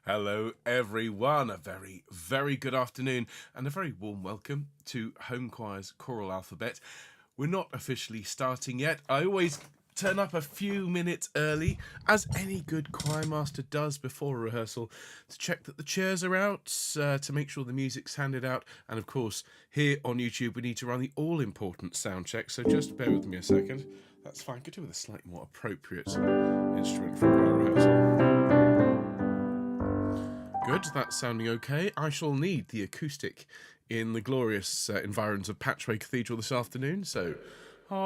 Hello, everyone. A very, very good afternoon and a very warm welcome to Homechoir's Choral Alphabet. We're not officially starting yet. I always turn up a few minutes early, as any good choir master does before a rehearsal, to check that the chairs are out, to make sure the music's handed out, and of course, here on YouTube, we need to run the all-important sound check, so just bear with me a second. That's fine. Could do with a slightly more appropriate instrument for choir rehearsal. Good, that's sounding okay. I shall need the acoustic in the glorious environs of Patchway Cathedral this afternoon, so... I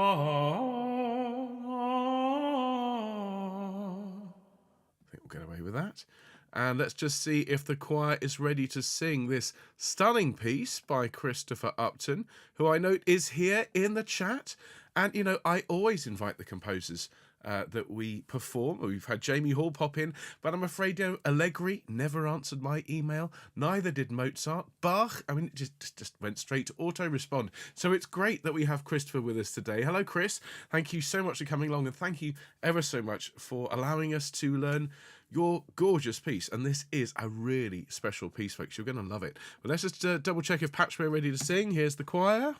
think we'll get away with that. And let's just see if the choir is ready to sing this stunning piece by Christopher Upton, who I note is here in the chat. And, you know, I always invite the composers that we perform. We've had Jamie Hall pop in, but I'm afraid, you know, Allegri never answered my email. Neither did Mozart. Bach, I mean, it just went straight to auto-respond. So it's great that we have Christopher with us today. Hello, Chris. Thank you so much for coming along, and thank you ever so much for allowing us to learn your gorgeous piece. And this is a really special piece, folks. You're going to love it. But let's just double check if Patchway are ready to sing. Here's the choir.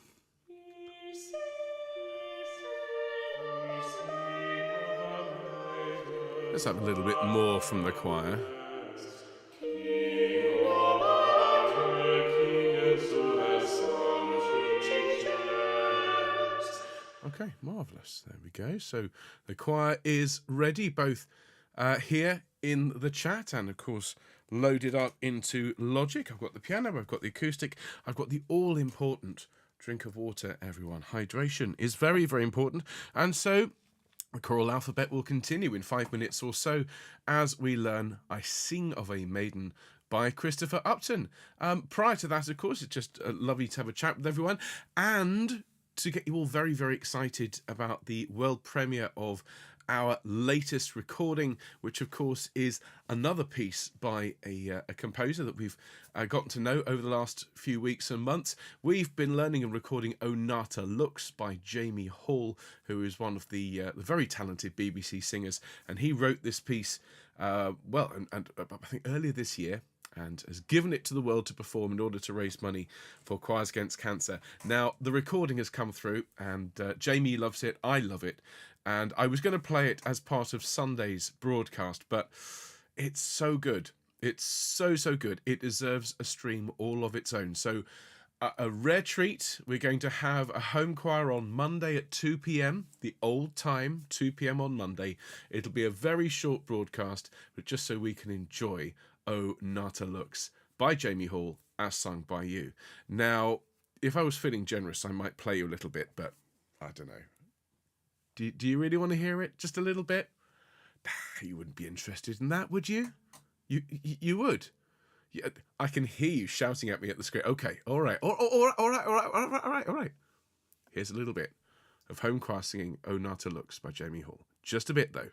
Let's have a little bit more from the choir. Okay, marvellous. There we go. So the choir is ready, both here in the chat and, of course, loaded up into Logic. I've got the piano, I've got the acoustic, I've got the all-important drink of water, everyone. Hydration is very, very important. And so the choral alphabet will continue in 5 minutes or so as we learn I Sing of a Maiden by Christopher Upton. Prior to that, of course, it's just lovely to have a chat with everyone and to get you all very, very excited about the world premiere of our latest recording, which of course is another piece by a composer that we've gotten to know over the last few weeks and months. We've been learning and recording O Nata Lux by Jamie Hall, who is one of the very talented BBC singers, and he wrote this piece I think earlier this year, and has given it to the world to perform in order to raise money for Choirs Against Cancer. Now, the recording has come through, and Jamie loves it, I love it, and I was going to play it as part of Sunday's broadcast, but it's so good. It's so, so good. It deserves a stream all of its own. So a rare treat. We're going to have a home choir on Monday at 2 p.m, the old time, 2 p.m. on Monday. It'll be a very short broadcast, but just so we can enjoy O Nata Lux by Jamie Hall, as sung by you. Now, if I was feeling generous, I might play you a little bit, but I don't know. Do you really want to hear it? Just a little bit? You wouldn't be interested in that, would you? You would. Yeah, I can hear you shouting at me at the screen. Okay, all right, all right. Here's a little bit of home choir singing O Nata Lux by Jamie Hall. Just a bit, though.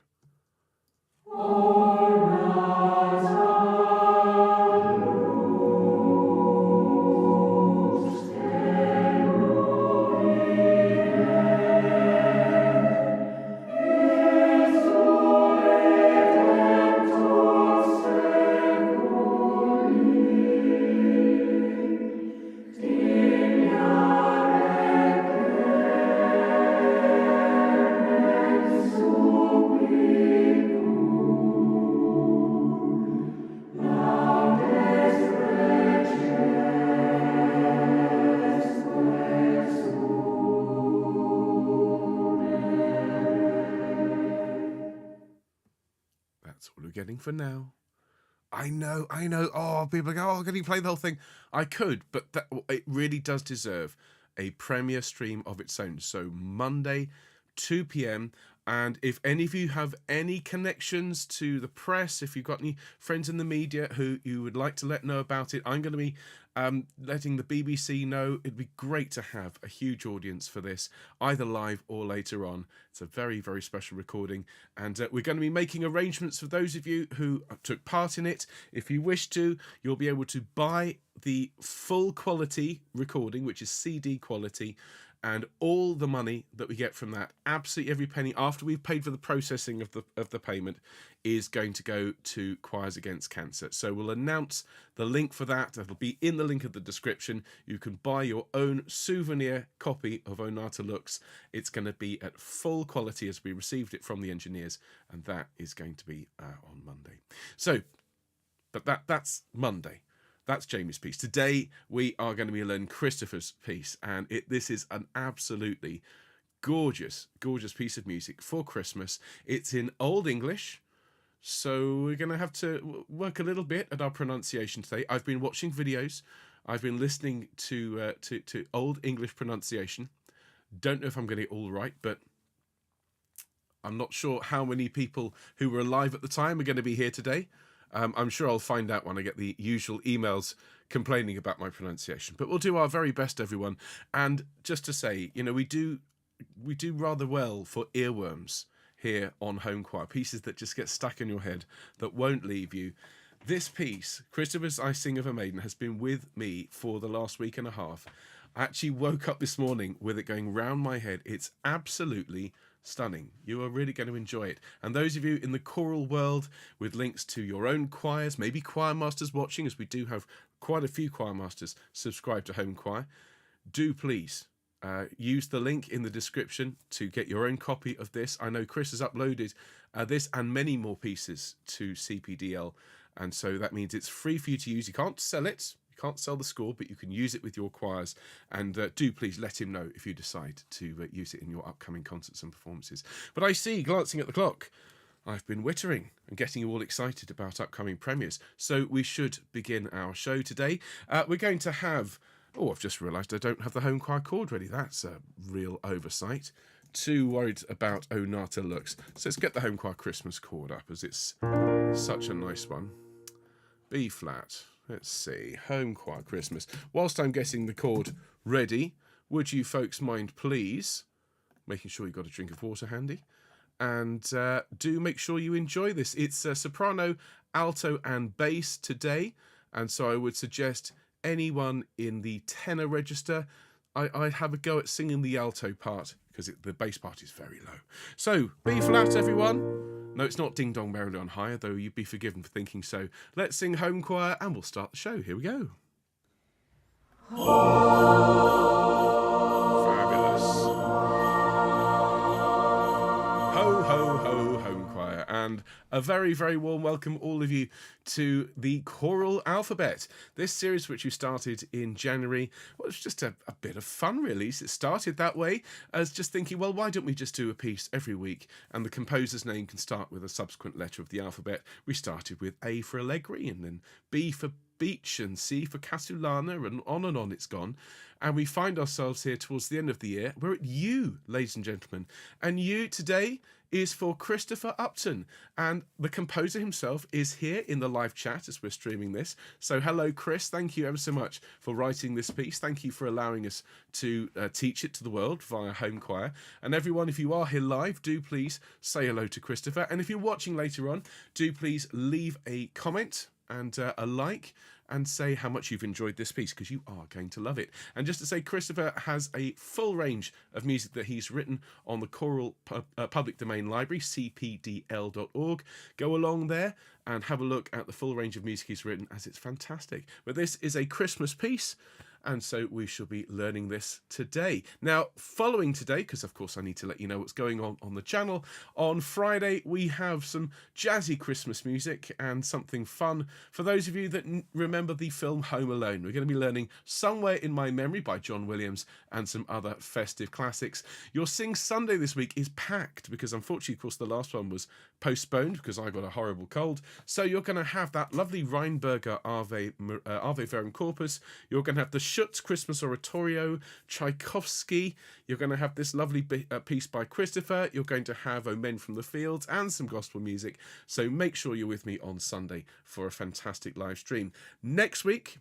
That's all we're getting for now. I know. Oh, people go, oh, can you play the whole thing? I could, but it really does deserve a premiere stream of its own. So Monday, 2 p.m. And if any of you have any connections to the press, if you've got any friends in the media who you would like to let know about it, I'm going to be letting the BBC know. It'd be great to have a huge audience for this, either live or later on. It's a very, very special recording, and we're going to be making arrangements for those of you who took part in it. If you wish to, you'll be able to buy the full quality recording, which is CD quality, and all the money that we get from that, absolutely every penny after we've paid for the processing of the payment, is going to go to Choirs Against Cancer. So we'll announce the link for that. It'll be in the link of the description. You can buy your own souvenir copy of Onata Lux. It's going to be at full quality as we received it from the engineers, and that is going to be on Monday. So, but that's Monday. That's Jamie's piece. Today we are going to be learning Christopher's piece, and this is an absolutely gorgeous, gorgeous piece of music for Christmas. It's in Old English, so we're going to have to work a little bit at our pronunciation today. I've been watching videos. I've been listening to Old English pronunciation. Don't know if I'm getting it all right, but I'm not sure how many people who were alive at the time are going to be here today. I'm sure I'll find out when I get the usual emails complaining about my pronunciation. But we'll do our very best, everyone. And just to say, you know, we do rather well for earworms here on Homechoir, pieces that just get stuck in your head, that won't leave you. This piece, Christopher's I Sing of a Maiden, has been with me for the last week and a half. I actually woke up this morning with it going round my head. It's absolutely stunning. You are really going to enjoy it. And those of you in the choral world with links to your own choirs, maybe choir masters watching, as we do have quite a few choir masters subscribed to Homechoir, do please use the link in the description to get your own copy of this. I know Chris has uploaded this and many more pieces to CPDL, and so that means it's free for you to use. You can't sell it. Can't sell the score, but you can use it with your choirs, and do please let him know if you decide to use it in your upcoming concerts and performances. But I see, glancing at the clock, I've been wittering and getting you all excited about upcoming premieres, so we should begin our show today. We're going to have, I've just realised I don't have the Homechoir chord ready. That's a real oversight. Too worried about Onata Lux. So let's get the Homechoir Christmas chord up, as it's such a nice one. B flat. Let's see, Homechoir Christmas. Whilst I'm getting the chord ready, would you folks mind please making sure you've got a drink of water handy, and do make sure you enjoy this. It's soprano, alto and bass today, and so I would suggest anyone in the tenor register, I'd have a go at singing the alto part, because the bass part is very low. So, B flat, everyone. No, it's not Ding Dong Merrily on High, though you'd be forgiven for thinking so. Let's sing Homechoir, and we'll start the show. Here we go. Fabulous. Ho, ho, ho, Homechoir. And a very, very warm welcome, all of you, to the Choral Alphabet. This series, which we started in January, was just a bit of fun, really. It started that way, as just thinking, well, why don't we just do a piece every week, and the composer's name can start with a subsequent letter of the alphabet. We started with A for Allegri, and then B for Beach, and C for Casulana, and on it's gone. And we find ourselves here towards the end of the year. We're at U, ladies and gentlemen. And U today is for Christopher Upton, and the composer himself is here in the live chat as we're streaming this. So hello, Chris. Thank you ever so much for writing this piece. Thank you for allowing us to teach it to the world via Homechoir. And everyone, if you are here live, do please say hello to Christopher. And if you're watching later on, do please leave a comment and a like, and say how much you've enjoyed this piece, because you are going to love it. And just to say, Christopher has a full range of music that he's written on the Choral Public Domain Library, cpdl.org. Go along there and have a look at the full range of music he's written, as it's fantastic. But this is a Christmas piece, and so we shall be learning this today. Now, following today, because of course I need to let you know what's going on the channel, on Friday we have some jazzy Christmas music and something fun for those of you that remember the film Home Alone. We're going to be learning Somewhere in My Memory by John Williams and some other festive classics. Your Syng Sunday this week is packed, because unfortunately, of course, the last one was postponed because I got a horrible cold. So you're going to have that lovely Rheinberger Ave Verum Corpus. You're going to have the Schutz Christmas Oratorio, Tchaikovsky. You're going to have this lovely piece by Christopher. You're going to have O Men from the Fields and some gospel music. So make sure you're with me on Sunday for a fantastic live stream. Next week,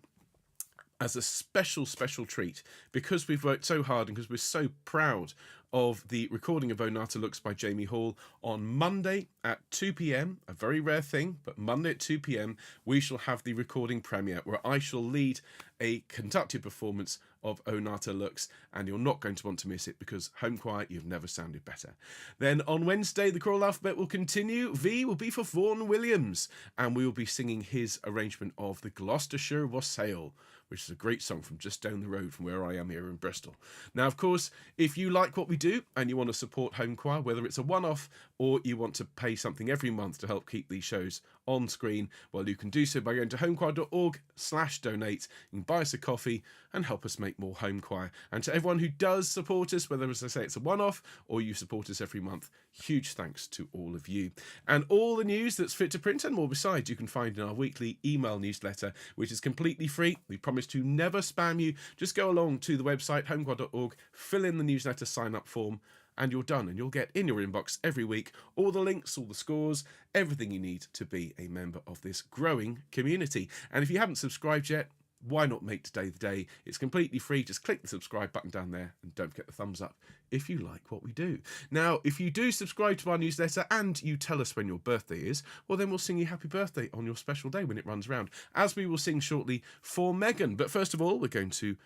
as a special treat, because we've worked so hard and because we're so proud of the recording of Onata Looks by Jamie Hall. On Monday at 2 p.m, a very rare thing, but Monday at 2 p.m, we shall have the recording premiere where I shall lead a conducted performance of Onata Looks, and you're not going to want to miss it, because Homechoir, you've never sounded better. Then on Wednesday, the choral alphabet will continue. V will be for Vaughan Williams, and we will be singing his arrangement of the Gloucestershire Wassail, which is a great song from just down the road from where I am here in Bristol. Now, of course, if you like what we do and you want to support Homechoir, whether it's a one-off or you want to pay something every month to help keep these shows on screen, well, you can do so by going to homechoir.org/donate. You can buy us a coffee and help us make more Homechoir. And to everyone who does support us, whether, as I say, it's a one-off or you support us every month, huge thanks to all of you. And all the news that's fit to print and more besides, you can find in our weekly email newsletter, which is completely free. We promise to never spam you. Just go along to the website, homechoir.org, fill in the newsletter sign-up form, and you're done. And you'll get in your inbox every week all the links, all the scores, everything you need to be a member of this growing community. And if you haven't subscribed yet, why not make today the day? It's completely free. Just click the subscribe button down there and don't forget the thumbs up if you like what we do. Now, if you do subscribe to our newsletter and you tell us when your birthday is, well, then we'll sing you happy birthday on your special day when it runs round, as we will sing shortly for Mayden. But first of all, we're going to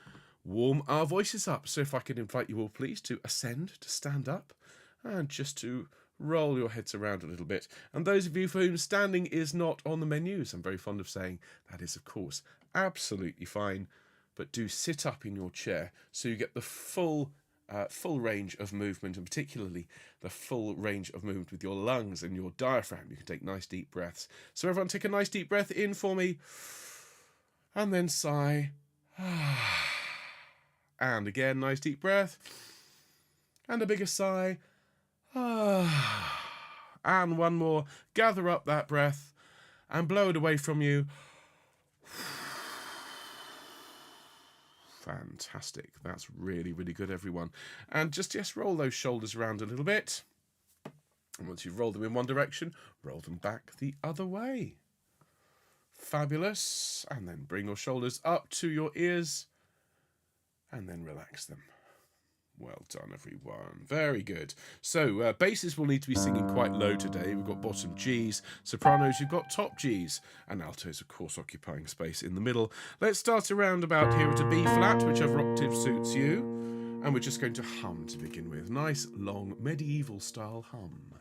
warm our voices up. So if I could invite you all, please, to ascend, to stand up, and just to roll your heads around a little bit. And those of you for whom standing is not on the menus, I'm very fond of saying that is, of course, absolutely fine, but do sit up in your chair so you get the full range of movement, and particularly the full range of movement with your lungs and your diaphragm. You can take nice deep breaths. So everyone take a nice deep breath in for me, and then sigh. And again, nice deep breath, and a bigger sigh. And one more. Gather up that breath and blow it away from you. Fantastic. That's really, really good, everyone. And just roll those shoulders around a little bit. And once you've rolled them in one direction, roll them back the other way. Fabulous. And then bring your shoulders up to your ears and then relax them. Well done, everyone. Very good. So, basses will need to be singing quite low today. We've got bottom Gs, sopranos, you've got top Gs, and altos, of course, occupying space in the middle. Let's start around about here at a B flat, whichever octave suits you. And we're just going to hum to begin with. Nice, long, medieval style hum.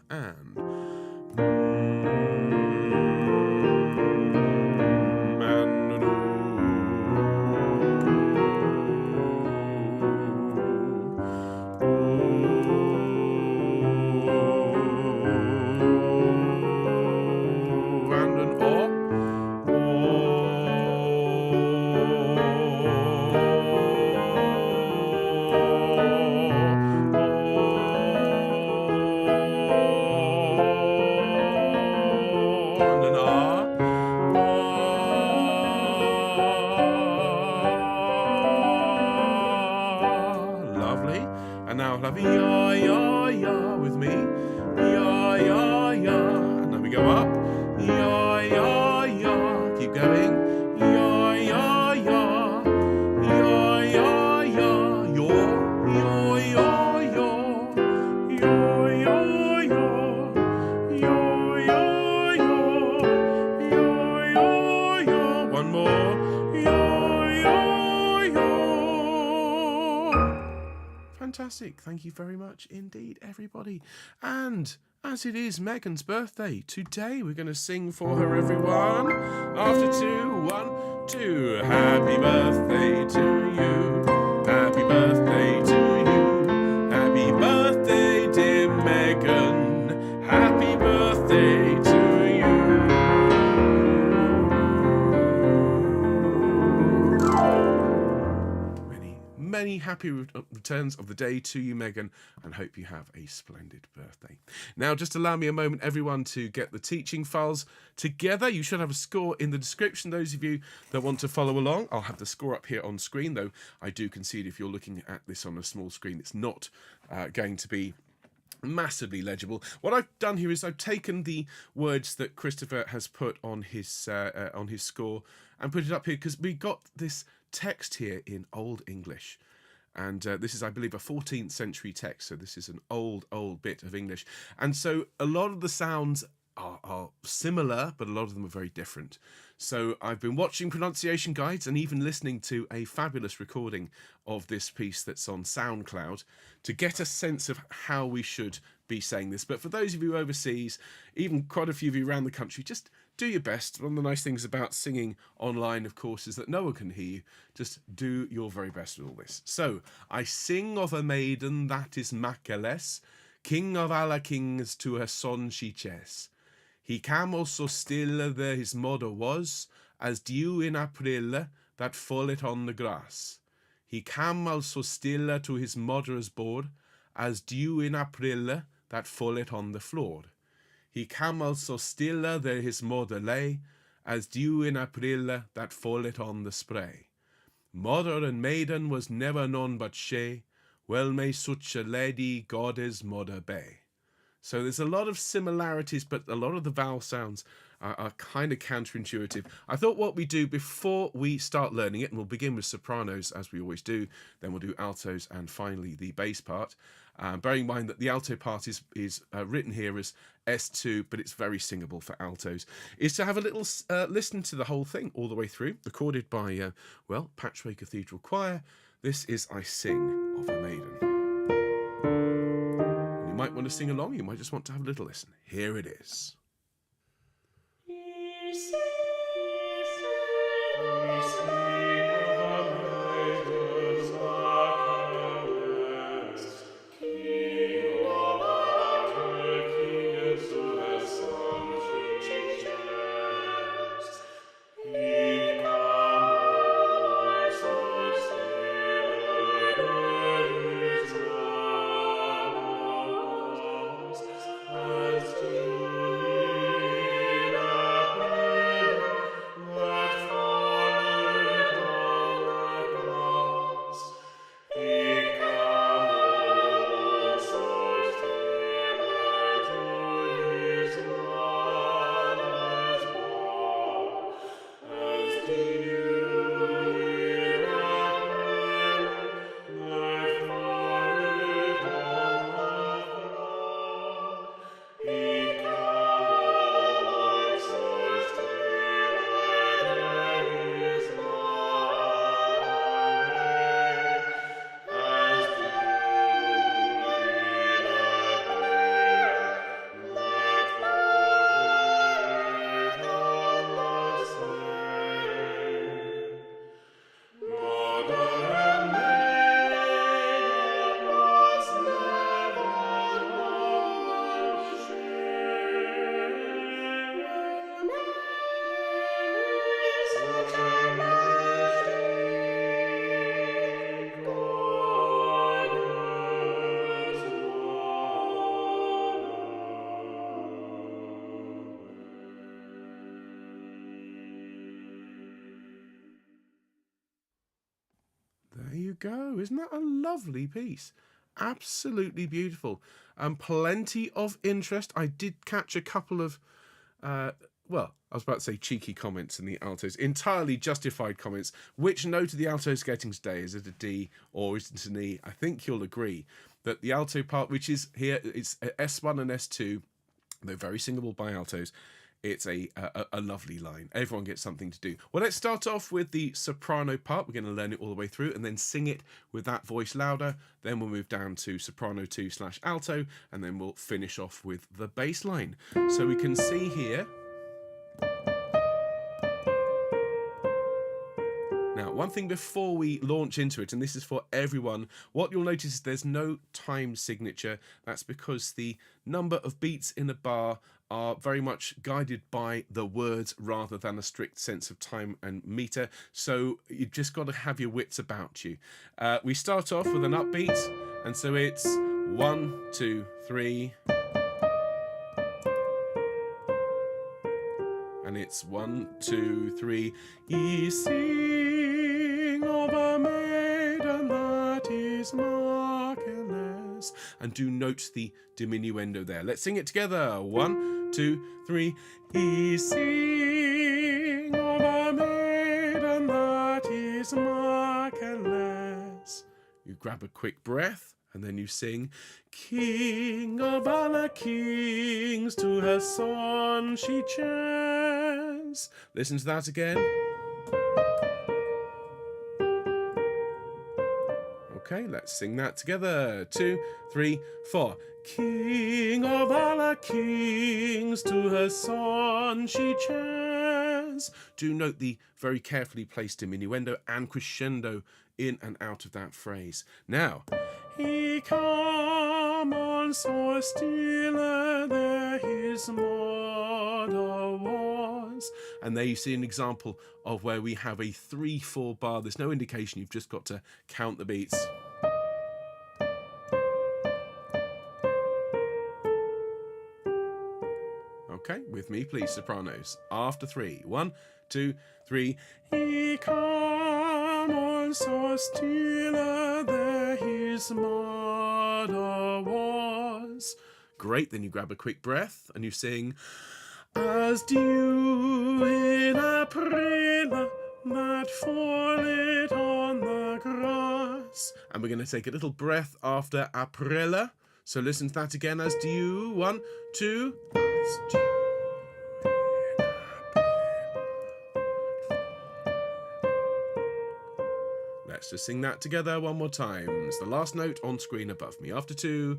And now I'll have ya, ya, ya with me. Ya, ya, ya. And then we go up. Ya, ya, ya. Keep going. Ya, ya, ya. Ya, ya, ya. Yaw, yaw, yaw, yaw. Yaw, yaw, yaw. Yaw, yaw, yaw. Yaw, yaw, yaw. One more. Yaw, yaw, yaw. Fantastic. Thank you very much indeed, everybody. And as it is Megan's birthday today, we're going to sing for her, everyone. After 2, 1, 2. Happy birthday to you. Happy birthday to you. Happy birthday, dear Megan. Happy birthday to you. Many happy returns of the day to you, Megan, and hope you have a splendid birthday. Now, just allow me a moment, everyone, to get the teaching files together. You should have a score in the description. Those of you that want to follow along, I'll have the score up here on screen, though I do concede if you're looking at this on a small screen, it's not going to be massively legible. What I've done here is I've taken the words that Christopher has put on his score and put it up here, because we got this text here in Old English. And this is, I believe, a 14th century text. So this is an old bit of English. And so a lot of the sounds are similar, but a lot of them are very different. So I've been watching pronunciation guides and even listening to a fabulous recording of this piece that's on SoundCloud to get a sense of how we should be saying this. But for those of you overseas, even quite a few of you around the country, just do your best. One of the nice things about singing online, of course, is that no one can hear you. Just do your very best with all this. So, I sing of a maiden that is Macheles, king of alla kings, to her son she ches. He cam also still there his mother was, as dew in April that fallet on the grass. He cam also still to his mother's board, as dew in April that fallet on the floor. He cam also still there his mother lay, as dew in April that fallet on the spray. Mother and maiden was never none but she, well may such a lady goddess mother be. So there's a lot of similarities, but a lot of the vowel sounds are kind of counterintuitive. I thought what we do before we start learning it, and we'll begin with sopranos as we always do, then we'll do altos and finally the bass part. Bearing in mind that the alto part is written here as S2, but it's very singable for altos, is to have a little listen to the whole thing all the way through, recorded by, Patchway Cathedral Choir. This is I Sing of a Maiden. You might want to sing along, you might just want to have a little listen. Here it is. There you go. Isn't that a lovely piece? Absolutely beautiful. And plenty of interest. I did catch a couple of, I was about to say cheeky comments in the altos. Entirely justified comments. Which note are the altos getting today? Is it a D or is it an E? I think you'll agree that the alto part, which is here, it's S1 and S2. They're very singable by altos. It's a lovely line. Everyone gets something to do. Well, let's start off with the soprano part. We're going to learn it all the way through and then sing it with that voice louder. Then we'll move down to soprano 2/alto, and then we'll finish off with the bass line. So we can see here. Now, one thing before we launch into it, and this is for everyone, what you'll notice is there's no time signature. That's because the number of beats in a bar are very much guided by the words rather than a strict sense of time and meter. So you've just got to have your wits about you. We start off with an upbeat, and so it's 1, 2, 3. And it's 1, 2, 3. Ye sing of a maiden that is marvelous. And do note the diminuendo there. Let's sing it together. 1, 2, 3. Ye sing of a maiden that is marvelous. You grab a quick breath, and then you sing, King of all kings, to her son she chants. Listen to that again. Okay, let's sing that together. 2, 3, 4. King of all kings, to her son she chants. Do note the very carefully placed diminuendo and crescendo in and out of that phrase. Now, he come on so still there his mother was. And there you see an example of where we have a 3/4 bar. There's no indication, you've just got to count the beats. Okay, with me please, sopranos. After 3. 1, 2, 3. He come on so still there his mother was. Great, then you grab a quick breath and you sing, as dew in April that falleth on the grass. And we're going to take a little breath after April. So listen to that again, as dew. 1, 2. As dew. Let's just sing that together one more time. It's the last note on screen above me. After 2.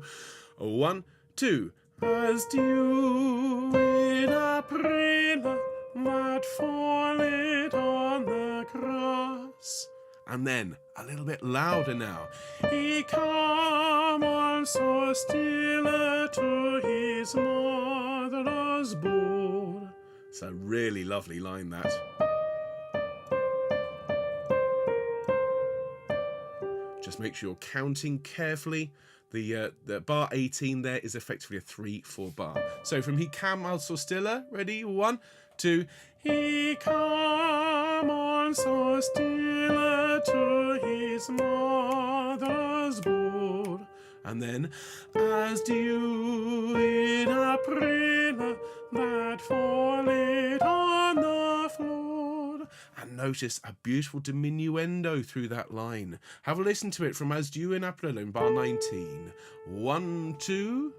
1, 2. As dew in April that falleth on the grass. And then a little bit louder now. He come on so still to his mother's board. It's a really lovely line, that. Just make sure you're counting carefully. The bar 18 there is effectively a 3/4 bar. So from he come on so still, ready? 1, 2. He come on so still to his mother's board. And then, as dew in April that falleth on the floor. And notice a beautiful diminuendo through that line. Have a listen to it from As Dew in April in bar 19. 1, 2.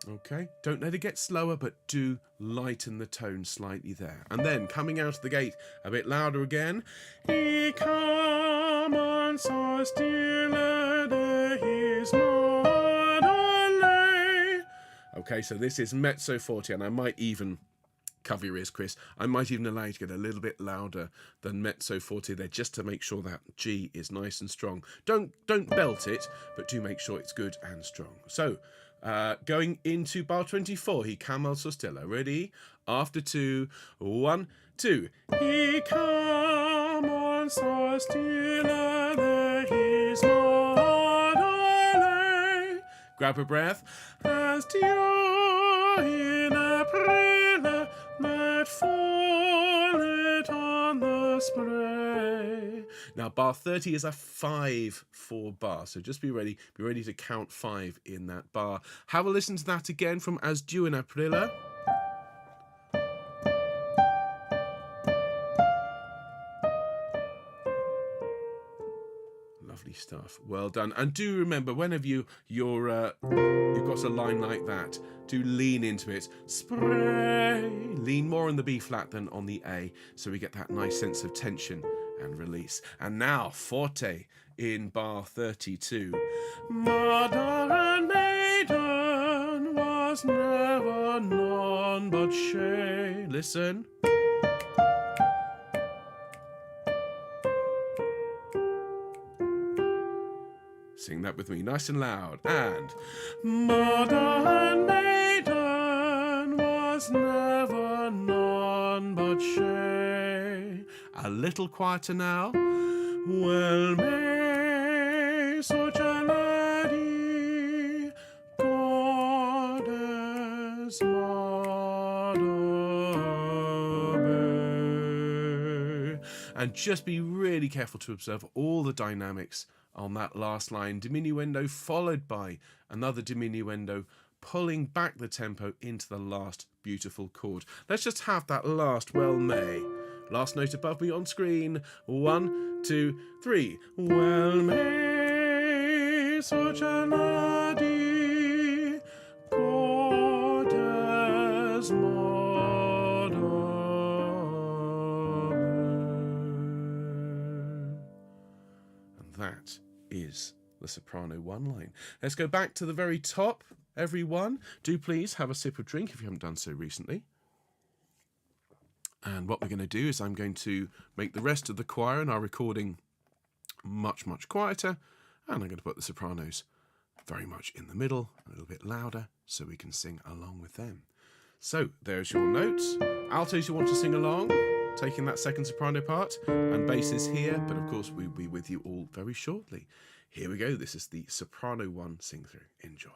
Okay, don't let it get slower, but do lighten the tone slightly there. And then, coming out of the gate a bit louder again. He come on so still there his mother lay. Okay, so this is mezzo forte, and I might even, cover your ears, Chris, I might even allow you to get a little bit louder than mezzo forte there, just to make sure that G is nice and strong. Don't belt it, but do make sure it's good and strong. So, going into bar 24, he come on so still. Ready? After 2, 1, 2. He come on so still there his mother lay. Grab a breath. As dew in April that falleth on the spray. Now, bar 30 is a 5/4 bar, so just be ready to count 5 in that bar. Have a listen to that again from As Dew in April. Lovely stuff. Well done. And do remember, whenever you've got a line like that, do lean into it. Spray. Lean more on the B flat than on the A, so we get that nice sense of tension and release. And now, forte in bar 32. Mother and maiden was never none but she. Listen. Sing that with me, nice and loud. And mother and maiden was never none but she. A little quieter now. Well, may such a lady goddess mother be. And just be really careful to observe all the dynamics on that last line. Diminuendo followed by another diminuendo pulling back the tempo into the last beautiful chord. Let's just have that last well may. Last note above me on screen. 1, 2, 3. Well may such a laddie God as and that is the soprano one line. Let's go back to the very top, everyone. Do please have a sip of drink if you haven't done so recently. And what we're going to do is I'm going to make the rest of the choir and our recording much, much quieter. And I'm going to put the sopranos very much in the middle, a little bit louder, so we can sing along with them. So there's your notes. Altos, you want to sing along, taking that second soprano part, and bass is here, but of course we'll be with you all very shortly. Here we go. This is the soprano one sing through. Enjoy.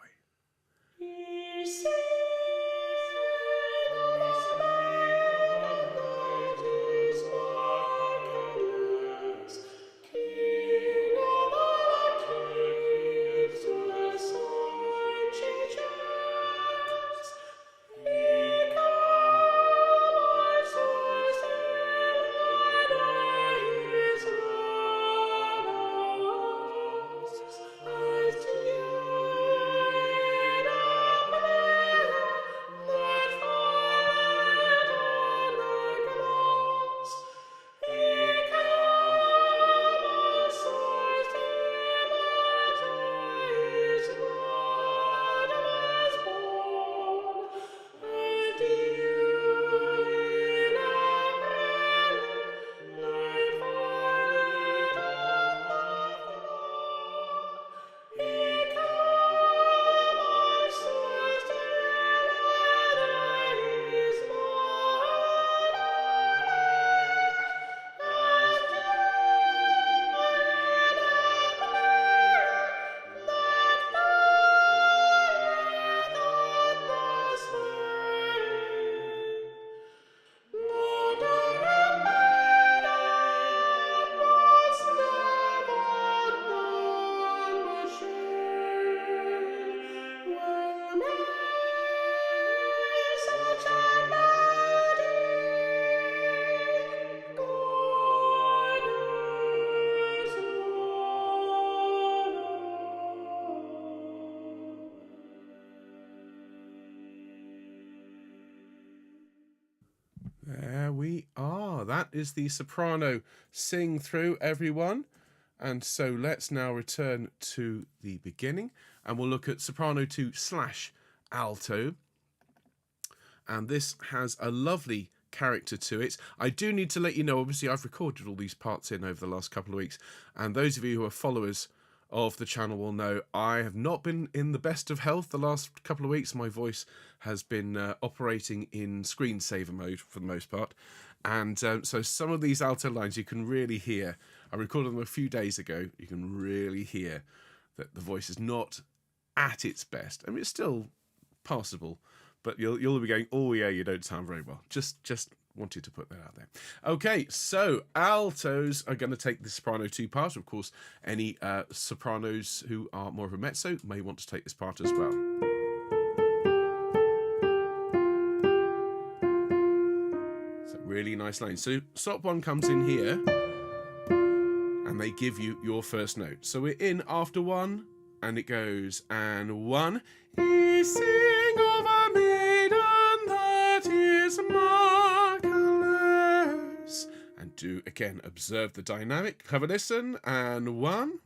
There we are. That is the soprano sing through, everyone. And so let's now return to the beginning and we'll look at soprano 2/alto. And this has a lovely character to it. I do need to let you know, obviously I've recorded all these parts in over the last couple of weeks, and those of you who are followers of the channel will know I have not been in the best of health the last couple of weeks. My voice has been operating in screensaver mode for the most part, and so some of these alto lines you can really hear. I recorded them a few days ago. You can really hear that the voice is not at its best. I mean, it's still passable, but you'll be going, oh yeah, you don't sound very well. Just wanted to put that out there. Okay, so altos are going to take the soprano 2 part. Of course, any sopranos who are more of a mezzo may want to take this part as well. So really nice line. So stop 1 comes in here, and they give you your first note. So we're in after 1, and it goes, and 1, he sing of a maiden that is marvelous. And do again, observe the dynamic. Have a listen, and 1.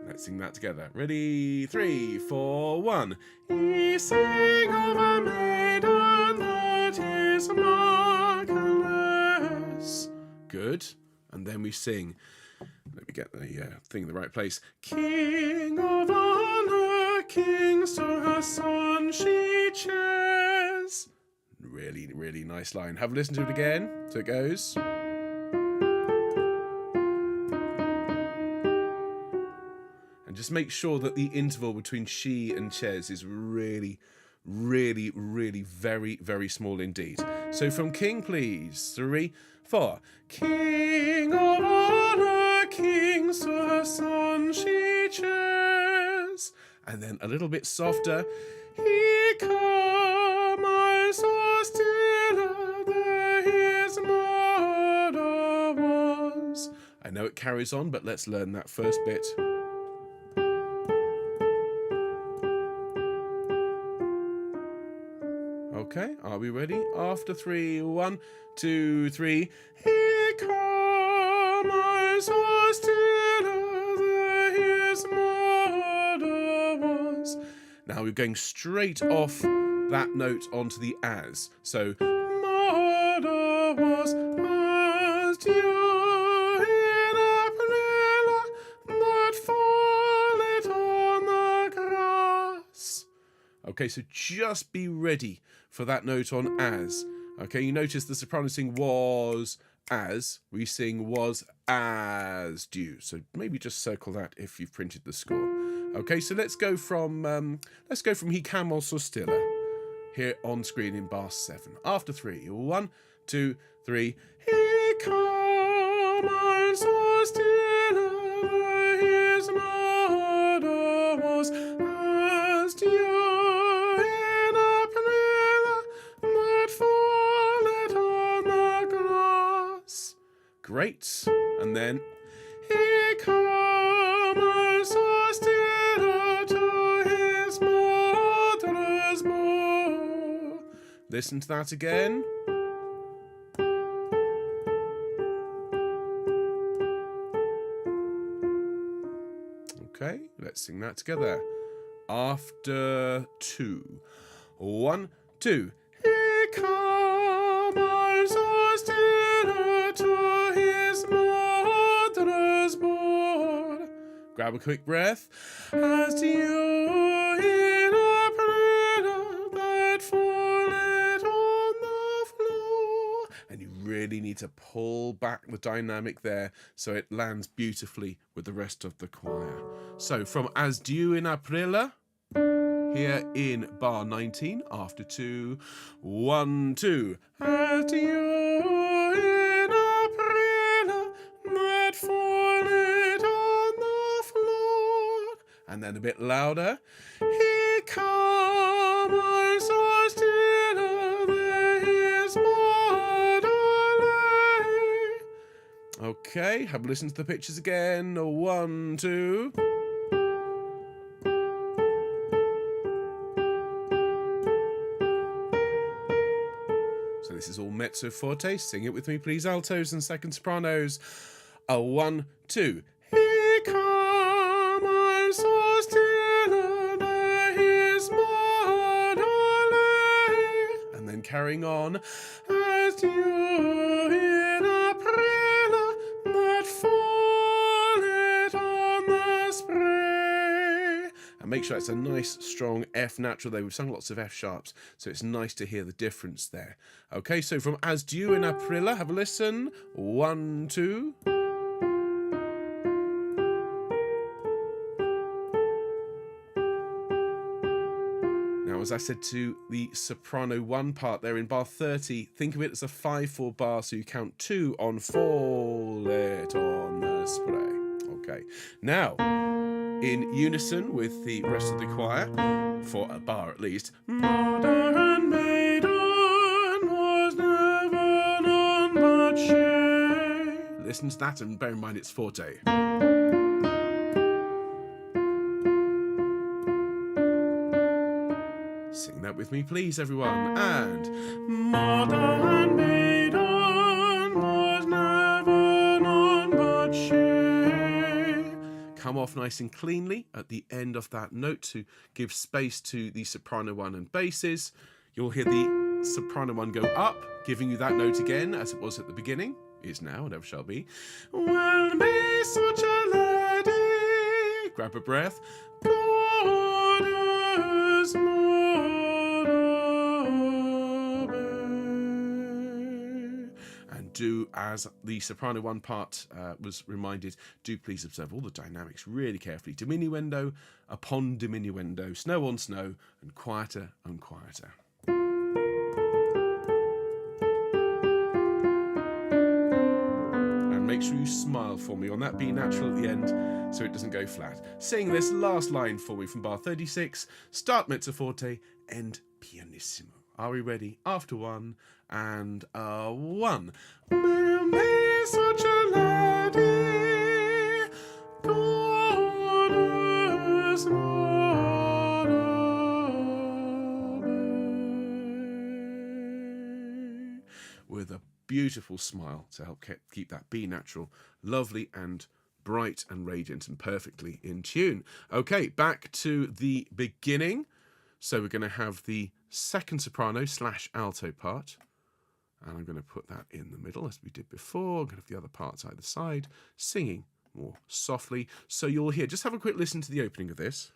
Let's sing that together. Ready? 3, 4, 1. He sang of a maiden that is marvelous. Good. And then we sing. Let me get the thing in the right place. King of honor, kings to her son she cheers. Really, really nice line. Have a listen to it again. So it goes. And just make sure that the interval between she and cheers is really, really, really very, very small indeed. So from King, please. 3, 4. King of honor, king songs to her son she cheers. And then a little bit softer. He come, I saw still there his mother was. I know it carries on, but let's learn that first bit. Okay, are we ready? After 3, 1, 2, 3. He come, I saw still there his mother was. Now we're going straight off that note onto the as. So, mother was as dew in April that falleth on the grass. Okay, so just be ready for that note on as. Okay, you notice the soprano sing was as, we sing was as dew. So maybe just circle that if you've printed the score. Okay, so let's go from he cam also stiller here on screen in bar 7. After 3, 1, 2, 3. He come also stiller his mother was as dew. Great. And then he comes so still to his mother's bowl. Listen to that again. Okay, let's sing that together. After 2, 1, 2. He comes so still to his mother's board. Grab a quick breath. As dew in April that falleth on the floor. And you really need to pull back the dynamic there so it lands beautifully with the rest of the choir. So from As Dew in April, here in bar 19, after 2, 1, 2. As dew in April that falleth on the floor. And then a bit louder. He comes so still there his mother lay. Okay, have a listen to the pictures again. 1, 2. So this is all mezzo forte. Sing it with me, please, altos and second sopranos. 1, 2. He comes so still there his mother lay. And then carrying on. As dew in April that falleth on the spray. And make sure it's a nice, strong F natural there. We've sung lots of F sharps, so it's nice to hear the difference there. Okay, so from As Dew in April, have a listen. 1, 2. Now, as I said to the soprano 1 part there in bar 30, think of it as a 5/4 bar, so you count 2 on fall it on the spray. Okay, now in unison with the rest of the choir, for a bar at least. Mother and maiden was never none but she. Listen to that and bear in mind it's forte. Sing that with me, please, everyone. And mother and maiden was never none but she. Come off nice and cleanly at the end of that note to give space to the soprano 1 and basses. You'll hear the soprano 1 go up, giving you that note again as it was at the beginning, is now and ever shall be. Will be such a lady. Grab a breath. God is and do as the soprano 1 part was reminded, do please observe all the dynamics really carefully. Diminuendo upon diminuendo, snow on snow, and quieter and quieter. And make sure you smile for me on that B natural at the end so it doesn't go flat. Sing this last line for me from bar 36. Start mezzo forte, end pianissimo. Are we ready? After 1 and 1. May such a lady, God is not obey. With a beautiful smile to help keep that B natural lovely and bright and radiant and perfectly in tune. Okay, back to the beginning. So we're going to have the second soprano / alto part. And I'm going to put that in the middle as we did before. I'm going to have the other parts either side, singing more softly. So you'll hear, just have a quick listen to the opening of this.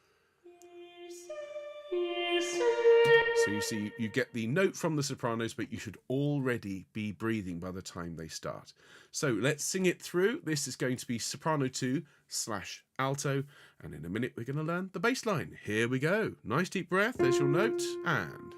So you see, you get the note from the sopranos, but you should already be breathing by the time they start. So let's sing it through. This is going to be soprano 2 / alto. And in a minute, we're going to learn the bass line. Here we go. Nice deep breath. There's your note. And...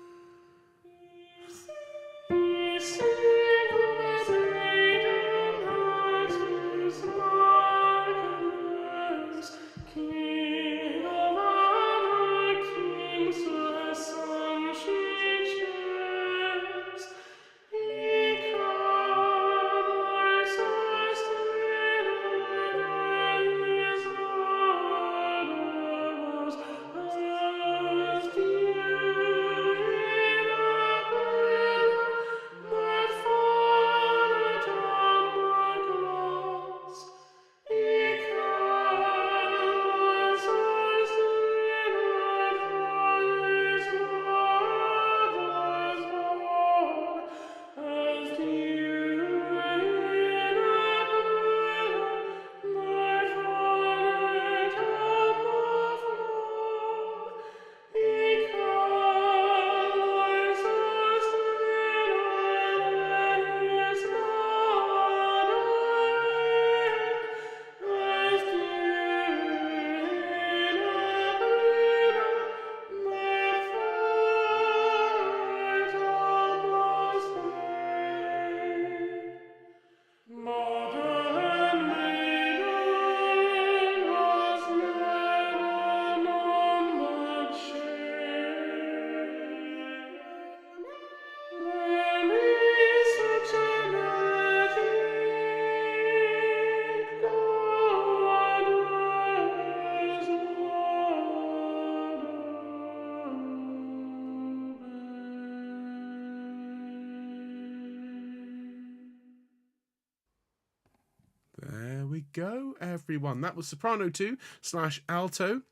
There we go, everyone. That was soprano 2 / alto.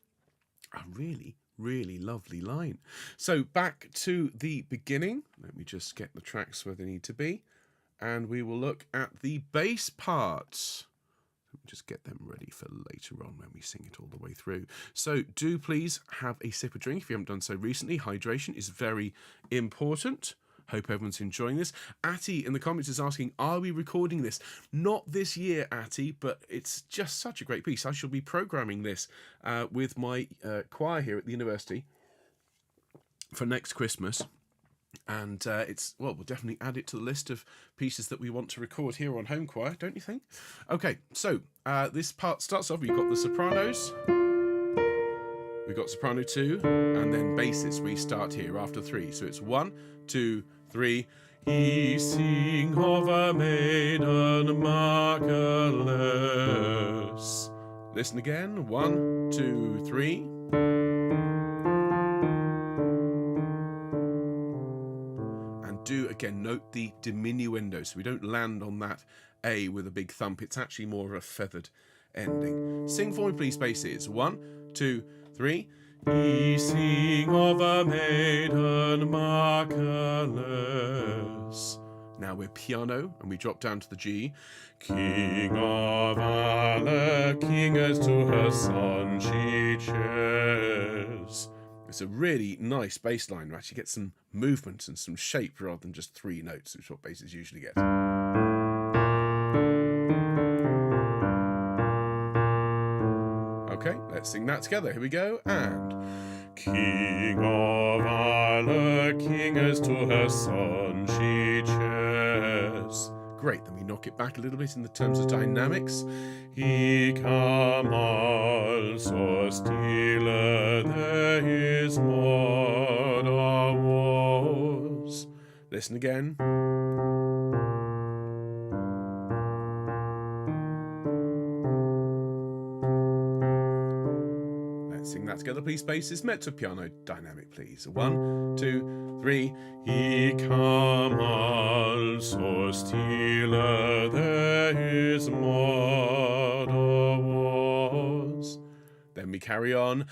A really, really lovely line. So back to the beginning. Let me just get the tracks where they need to be. And we will look at the bass parts. Let me just get them ready for later on when we sing it all the way through. So do please have a sip of drink if you haven't done so recently. Hydration is very important. Hope everyone's enjoying this. Atty in the comments is asking, are we recording this? Not this year, Atty, but it's just such a great piece. I shall be programming this with my choir here at the university for next Christmas. And we'll definitely add it to the list of pieces that we want to record here on Homechoir, don't you think? Okay, so this part starts off, we've got the sopranos. We've got soprano 2, and then basses. We start here after 3. So it's 1, 2, 3. Ye sing of a maiden marvelous. Listen again. 1, 2, 3. And do again, note the diminuendo. So we don't land on that A with a big thump. It's actually more of a feathered ending. Sing for me, please, basses. 1, 2, 3. Ye sing of a maiden marvelous. Now we're piano and we drop down to the G. King of Allah, king as to her son she cheers. It's a really nice bass line. We actually get some movement and some shape rather than just 3 notes, which is what basses usually get. Okay, let's sing that together. Here we go. And King of Allah, king as to her son she cheers. Great. Then we knock it back a little bit in the terms of dynamics. He kam also stille, there his mother was. Listen again. Sing that together, please. Basses, mezzo piano, dynamic, please. 1, 2, 3. He kam also stille, there his mother was. Then we carry on.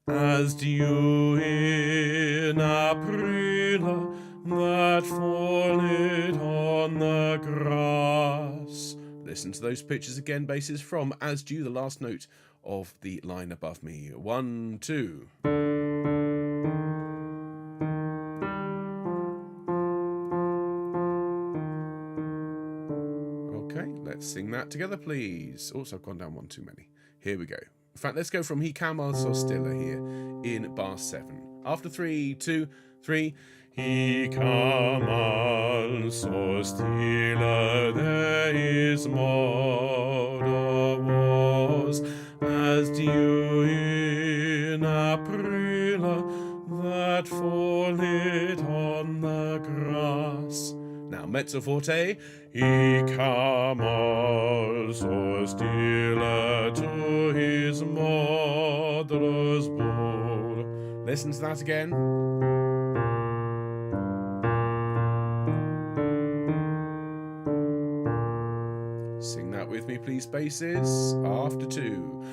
As dew in April that falleth on the grass. Listen to those pitches again, basses, from As Dew, the last note of the line above me. 1, 2. Okay, let's sing that together, please. Also, I've gone down one too many. Here we go. In fact, let's go from He kam also stille here in bar 7. After 3, 2, 3. He kam also stille, there his mother was. As dew in April that falleth on the grass. Now mezzo forte. He kam also stille to his mother's board. Listen to that again. Sing that with me, please, basses. After 2.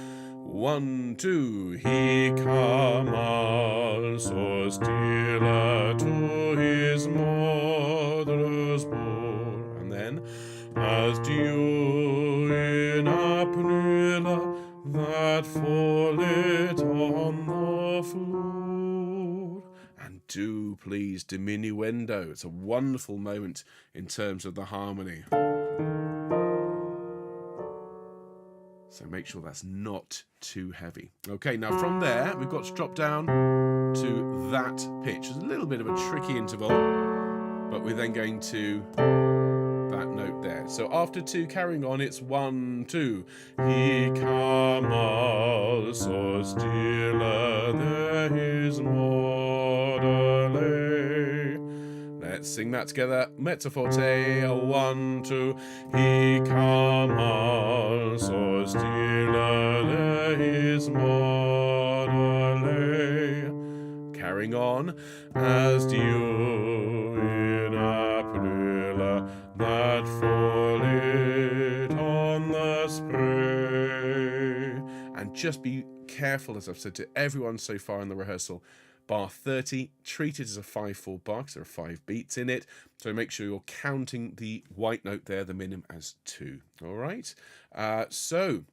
1, 2. He kam also stille to his mother's board. And then, as dew in April that falleth on the floor. And do please diminuendo. It's a wonderful moment in terms of the harmony. So make sure that's not too heavy. Okay, now from there, we've got to drop down to that pitch. It's a little bit of a tricky interval, but we're then going to that note there. So after 2, carrying on, it's 1, 2. He kam also stille, there his mother lay. Let's sing that together. Mezzo forte. 1, 2. He kam also stille, there his mother lay. Carrying on. As dew in April that falleth on the spray. And just be careful, as I've said to everyone so far in the rehearsal, bar 30, treat it as a 5/4 bar because there are 5 beats in it. So make sure you're counting the white note there, the minim, as 2. All right. So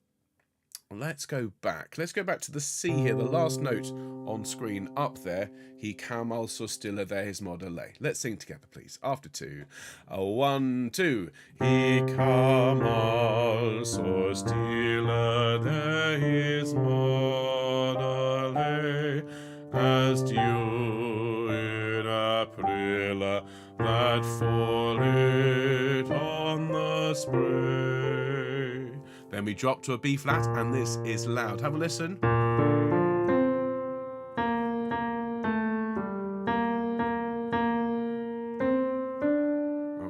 let's go back. Let's go back to the C here, the last note on screen up there. He kam also stille, there his mother lay. Let's sing together, please. After 2. 1, 2. He kam also stille, there his mother lay. As dew in April that falleth on the spray. Then we drop to a B flat, and this is loud. Have a listen.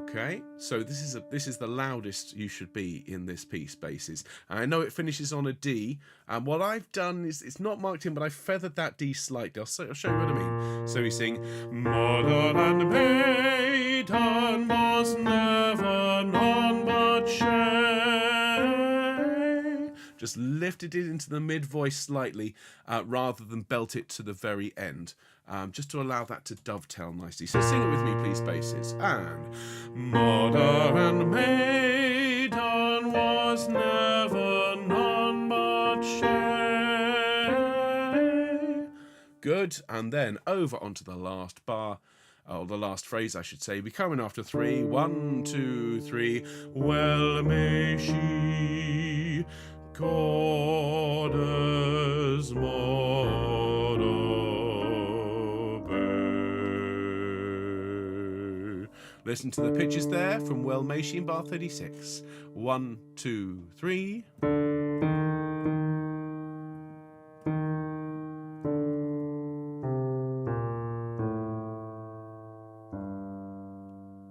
Okay, so this is the loudest you should be in this piece, basses. And I know it finishes on a D, and what I've done is, it's not marked in, but I feathered that D slightly. I'll show you what I mean. So we sing, Mother and maiden was never none but she. Just lifted it into the mid voice slightly, rather than belt it to the very end. Just to allow that to dovetail nicely. So sing it with me, please, basses. And Mother and maiden was never none but she. Good. And then over onto the last bar, or the last phrase, I should say. We come in after 3. 1, 2, 3. Well may she, Goddess mother, Listen to the pitches there from Well Maishi in bar 36. 1, 2, 3.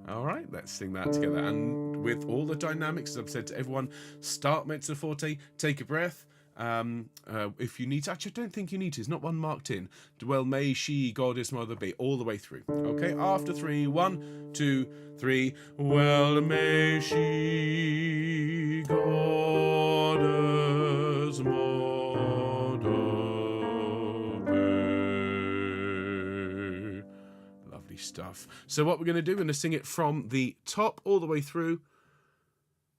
All right, let's sing that together. And with all the dynamics, as I've said to everyone, start mezzo forte, take a breath. If you need to, actually, I don't think you need to. It's not one marked in. Well, may she, goddess, mother be, all the way through. Okay, after 3, 1, 2, 3. Well, may she, goddess, mother be. Lovely stuff. So what we're going to do, we're going to sing it from the top all the way through,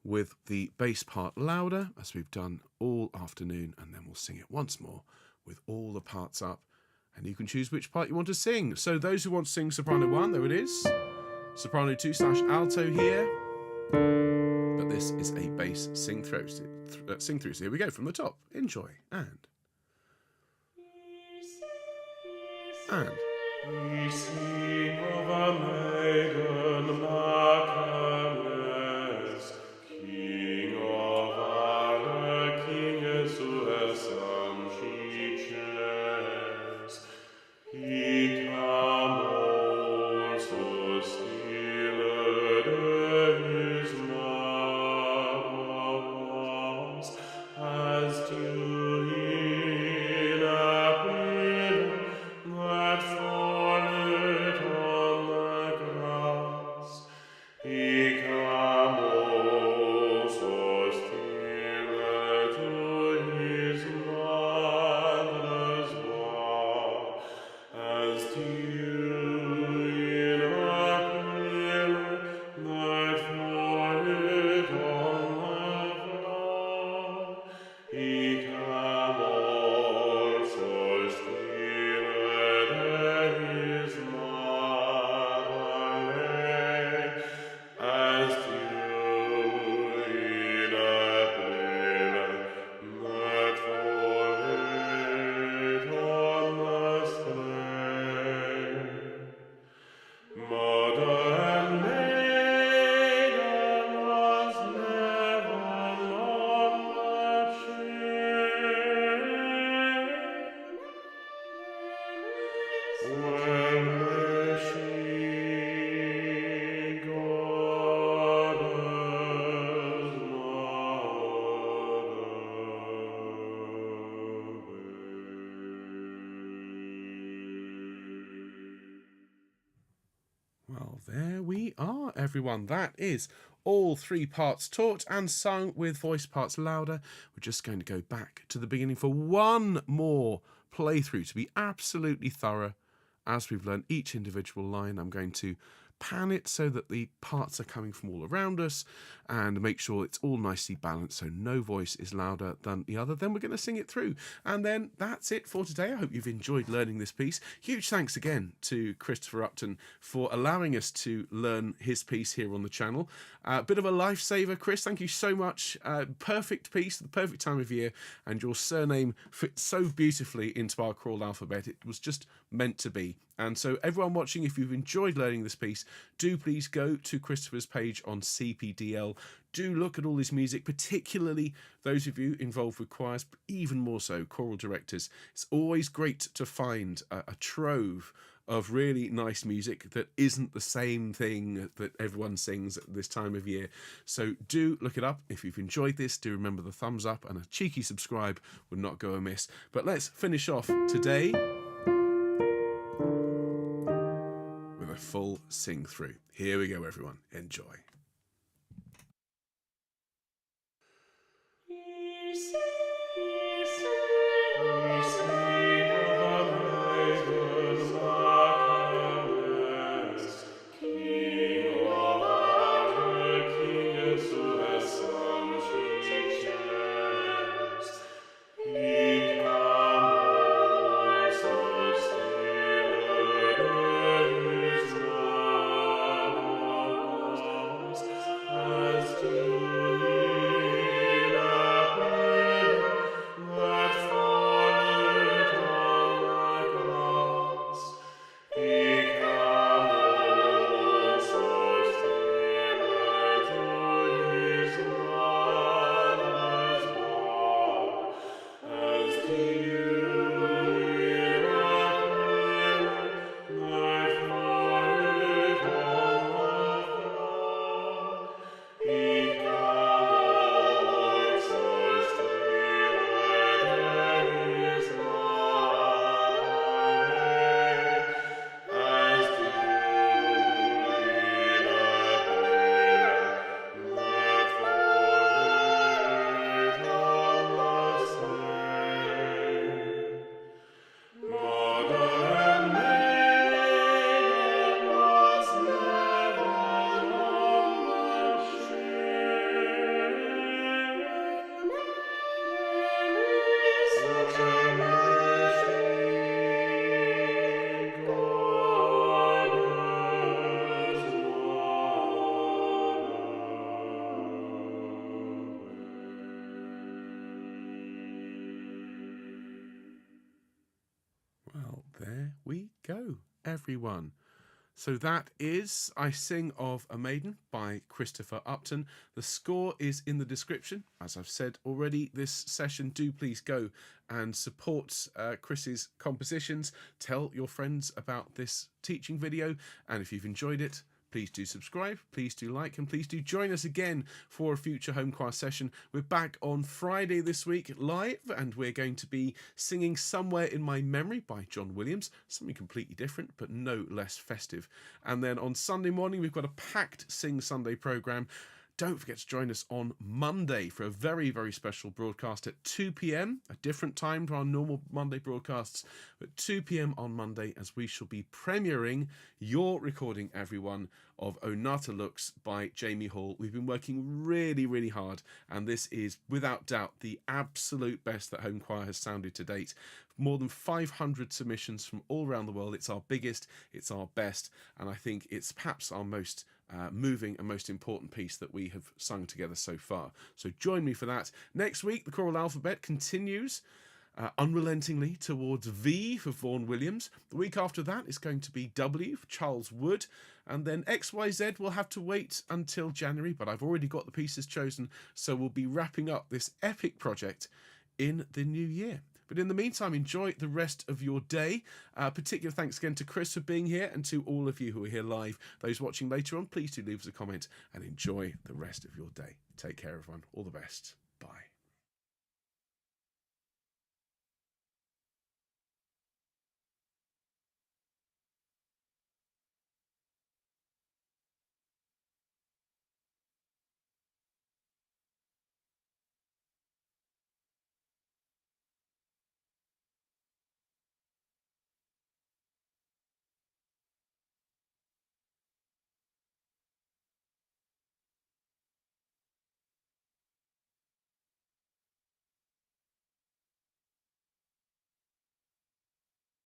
with the bass part louder, as we've done all afternoon, and then we'll sing it once more with all the parts up, and you can choose which part you want to sing. So those who want to sing soprano 1, there it is. Soprano 2/alto here. But this is a bass sing through. So here we go from the top. Enjoy. And. We sing of a maiden marvelous, King of our kings who has son she shares. He come also still his mother was, as dew in April that falleth on the grass. He come also still to his mother's ward, as dew in April that falleth on the floor. He come also still his mother lay, as dew in April that falleth on the slain. Mother and maiden was never known much shame. Well, may she, goddess, Well, there we are, everyone. That is all 3 parts taught and sung with voice parts louder. We're just going to go back to the beginning for one more playthrough to be absolutely thorough. As we've learned each individual line, I'm going to pan it so that the parts are coming from all around us and make sure it's all nicely balanced so no voice is louder than the other. Then we're going to sing it through, and then that's it for today. I hope you've enjoyed learning this piece. Huge thanks again to Christopher Upton for allowing us to learn his piece here on the channel. Bit of a lifesaver, Chris. Thank you so much. Perfect piece, the perfect time of year, and your surname fits so beautifully into our choral alphabet. It was just meant to be. And so everyone watching, if you've enjoyed learning this piece, do please go to Christopher's page on CPDL. Do look at all his music, particularly those of you involved with choirs, but even more so choral directors. It's always great to find a trove of really nice music that isn't the same thing that everyone sings at this time of year. So do look it up. If you've enjoyed this, do remember the thumbs up, and a cheeky subscribe would not go amiss. But let's finish off today with a full sing through. Here we go, everyone. Enjoy. As to everyone. So that is I Sing of a Mayden by Christopher Upton. The score is in the description. As I've said already this session, do please go and support Chris's compositions. Tell your friends about this teaching video, and if you've enjoyed it, please do subscribe, please do like, and please do join us again for a future home choir session. We're back on Friday this week live, and we're going to be singing Somewhere in My Memory by John Williams, something completely different but no less festive. And then on Sunday morning, we've got a packed Sing Sunday programme. Don't forget to join us on Monday for a very, very special broadcast at 2 p.m, a different time to our normal Monday broadcasts, but 2 p.m. on Monday, as we shall be premiering your recording, everyone, of Onata Looks by Jamie Hall. We've been working really, really hard, and this is without doubt the absolute best that home choir has sounded to date. More than 500 submissions from all around the world. It's our biggest, it's our best, and I think it's perhaps our most moving and most important piece that we have sung together so far. So join me for that. Next week, the choral alphabet continues unrelentingly towards V for Vaughan Williams. The week after that is going to be W for Charles Wood, and then XYZ will have to wait until January, but I've already got the pieces chosen, so we'll be wrapping up this epic project in the new year. But in the meantime, enjoy the rest of your day. Particular thanks again to Chris for being here, and to all of you who are here live. Those watching later on, please do leave us a comment and enjoy the rest of your day. Take care, everyone. All the best. Bye.